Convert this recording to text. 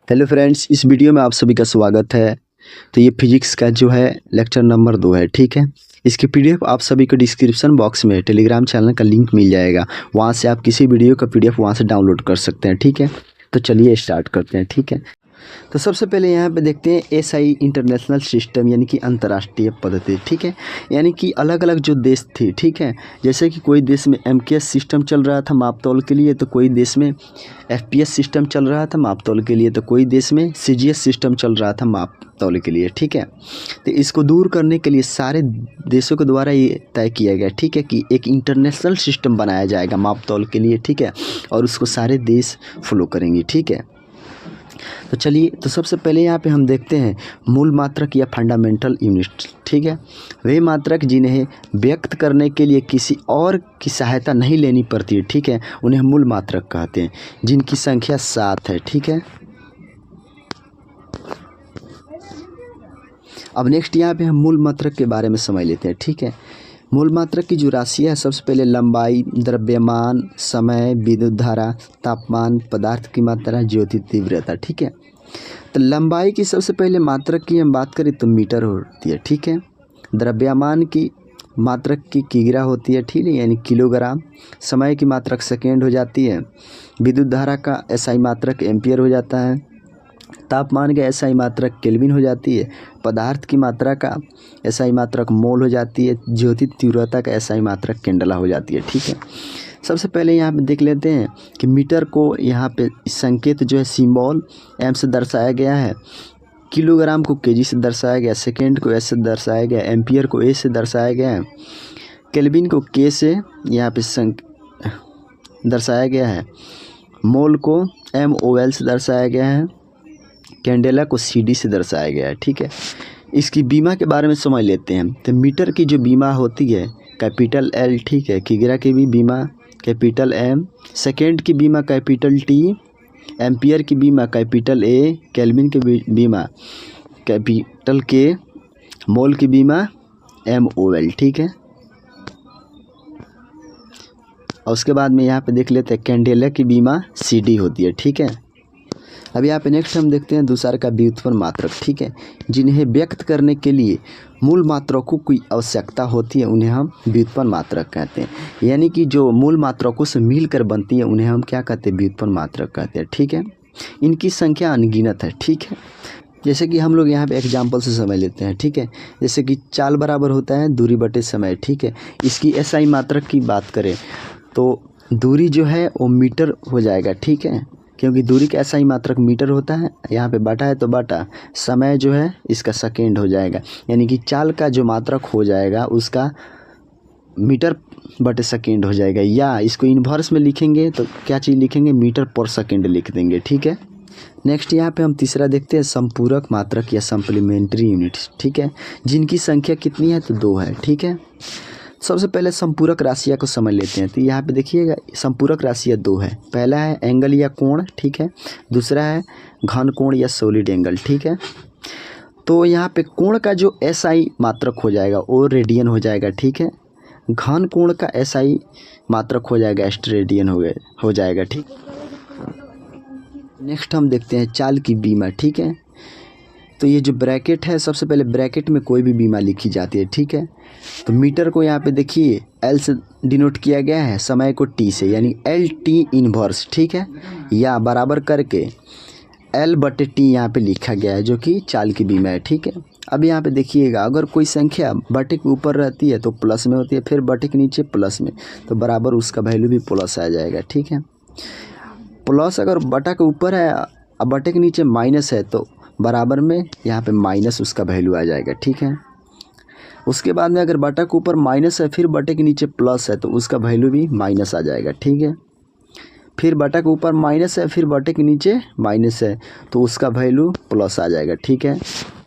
Hello friends, इस video में आप सभी का स्वागत है। तो ये फिजिक्स का जो है लेक्चर नंबर 2 है, ठीक है। इसकी पीडीएफ आप सभी को डिस्क्रिप्शन बॉक्स में टेलीग्राम चैनल का लिंक मिल जाएगा। वहाँ से आप किसी वीडियो का पीडीएफ वहाँ से डाउनलोड कर सकते हैं, ठीक है। तो चलिए स्टार्ट करते हैं, ठीक है। तो सबसे पहले यहाँ पे देखते हैं एसआई इंटरनेशनल सिस्टम यानी कि अंतर्राष्ट्रीय पद्धति, ठीक है। यानी कि अलग अलग जो देश थी, ठीक है। जैसे कि कोई देश में एमकेएस सिस्टम चल रहा था मापतौल के लिए, तो कोई देश में एफपीएस सिस्टम चल रहा था मापतौल के लिए, तो कोई देश में सीजीएस सिस्टम चल रहा था मापतौल के लिए, ठीक है। तो इसको दूर करने के लिए सारे देशों के द्वारा ये तय किया गया, ठीक है, कि एक इंटरनेशनल सिस्टम बनाया जाएगा मापतौल के लिए, ठीक है। और उसको सारे देश फॉलो करेंगे, ठीक है। तो चलिए, तो सबसे पहले यहाँ पे हम देखते हैं मूल मात्रक या फंडामेंटल यूनिट, ठीक है। वे मात्रक जिन्हें व्यक्त करने के लिए किसी और की सहायता नहीं लेनी पड़ती है, ठीक है, उन्हें मूल मात्रक कहते हैं, जिनकी संख्या 7 है, ठीक है। अब नेक्स्ट यहाँ पे हम मूल मात्रक के बारे में समझ लेते हैं, ठीक है। मूल मात्रक की जो राशियाँ है, सबसे पहले लंबाई, द्रव्यमान, समय, विद्युत धारा, तापमान, पदार्थ की मात्रा, ज्योति तीव्रता, ठीक है। तो लंबाई की सबसे पहले मात्रक की हम बात करें तो मीटर होती है, ठीक है। द्रव्यमान की मात्रक की किग्रा होती है, ठीक है, यानी किलोग्राम। समय की मात्रक सेकेंड हो जाती है। विद्युत धारा का एसआई मात्रक एम्पियर हो जाता है। तापमान का एसआई मात्रक केल्विन हो जाती है। पदार्थ की मात्रा का एसआई मात्रक मोल हो जाती है। ज्योति तीव्रता का एसआई मात्रक कैंडला हो जाती है, ठीक है। सबसे पहले यहाँ पे देख लेते हैं कि मीटर को यहाँ पे संकेत जो है सिंबल एम से दर्शाया गया है। किलोग्राम को केजी से दर्शाया गया, सेकेंड को एस से दर्शाया गया, एम्पियर को ए से दर्शाया गया है, केल्विन को के से यहाँ पे दर्शाया गया है, मोल को एम ओ एल से दर्शाया गया है, कैंडेला को सी डी से दर्शाया गया है, ठीक है। इसकी बीमा के बारे में समझ लेते हैं। तो मीटर की जो बीमा होती है कैपिटल एल, ठीक है। किग्रा की भी बीमा कैपिटल एम, सेकेंड की बीमा कैपिटल टी, एम्पियर की बीमा कैपिटल ए, केल्विन की बीमा कैपिटल के, मोल की बीमा एम ओ एल, ठीक है। और उसके बाद में यहाँ पे देख लेते हैं कैंडेला की बीमा सी डी होती है, ठीक है। अब यहाँ पे नेक्स्ट हम देखते हैं दूसरा का व्युत्पन्न मात्रक, ठीक है। जिन्हें व्यक्त करने के लिए मूल मात्रकों की आवश्यकता होती है उन्हें हम व्युत्पन्न मात्रक कहते हैं। यानी कि जो मूल मात्रकों से मिलकर बनती है उन्हें हम क्या कहते हैं, व्युत्पन्न मात्रक कहते हैं, ठीक है। इनकी संख्या अनगिनत है, ठीक है। जैसे कि हम लोग यहाँ पे एग्जाम्पल से समझ लेते हैं, ठीक है। जैसे कि चाल बराबर होता है दूरी बटे समय, ठीक है। इसकी एसआई मात्रक की बात करें तो दूरी जो है वो मीटर हो जाएगा, ठीक है, क्योंकि दूरी का एसआई मात्रक मीटर होता है। यहाँ पे बटा है तो बटा, समय जो है इसका सेकेंड हो जाएगा, यानी कि चाल का जो मात्रक हो जाएगा उसका मीटर बटे सेकेंड हो जाएगा। या इसको इन्वर्स में लिखेंगे तो क्या चीज़ लिखेंगे, मीटर पर सेकेंड लिख देंगे, ठीक है। नेक्स्ट यहाँ पे हम तीसरा देखते हैं संपूरक मात्रक या सप्लीमेंट्री यूनिट्स, ठीक है। जिनकी संख्या कितनी है तो 2 है, ठीक है। सबसे पहले संपूरक राशियाँ को समझ लेते हैं। तो यहाँ पे देखिएगा संपूरक राशियाँ 2 है। पहला है एंगल या कोण, ठीक है। दूसरा है घन कोण या सॉलिड एंगल, ठीक है। तो यहाँ पे कोण का जो एसआई मात्रक हो जाएगा वो रेडियन हो जाएगा, ठीक है। घन कोण का एसआई मात्रक हो जाएगा एस्टेरेडियन हो जाएगा, ठीक। नेक्स्ट हम देखते हैं चाल की बीमा, ठीक है। तो ये जो ब्रैकेट है, सबसे पहले ब्रैकेट में कोई भी बीमा लिखी जाती है, ठीक है। तो मीटर को यहाँ पे देखिए एल से डिनोट किया गया है, समय को टी से, यानी एल टी इनवर्स, ठीक है। या बराबर करके एल बटे टी यहाँ पे लिखा गया है, जो कि चाल की बीमा है, ठीक है। अब यहाँ पे देखिएगा अगर कोई संख्या बटे के ऊपर रहती है तो प्लस में होती है, फिर बटे के नीचे प्लस में, तो बराबर उसका वैल्यू भी प्लस आ जाएगा, ठीक है। प्लस अगर बटा के ऊपर है और बटे के नीचे माइनस है तो बराबर में यहाँ पे माइनस उसका वैल्यू आ जाएगा, ठीक है। उसके बाद में अगर बटा के ऊपर माइनस है फिर बटे के नीचे प्लस है तो उसका वैल्यू भी माइनस आ जाएगा, ठीक है। फिर बटा के ऊपर माइनस है फिर बटे के नीचे माइनस है तो उसका वैल्यू प्लस आ जाएगा, ठीक है।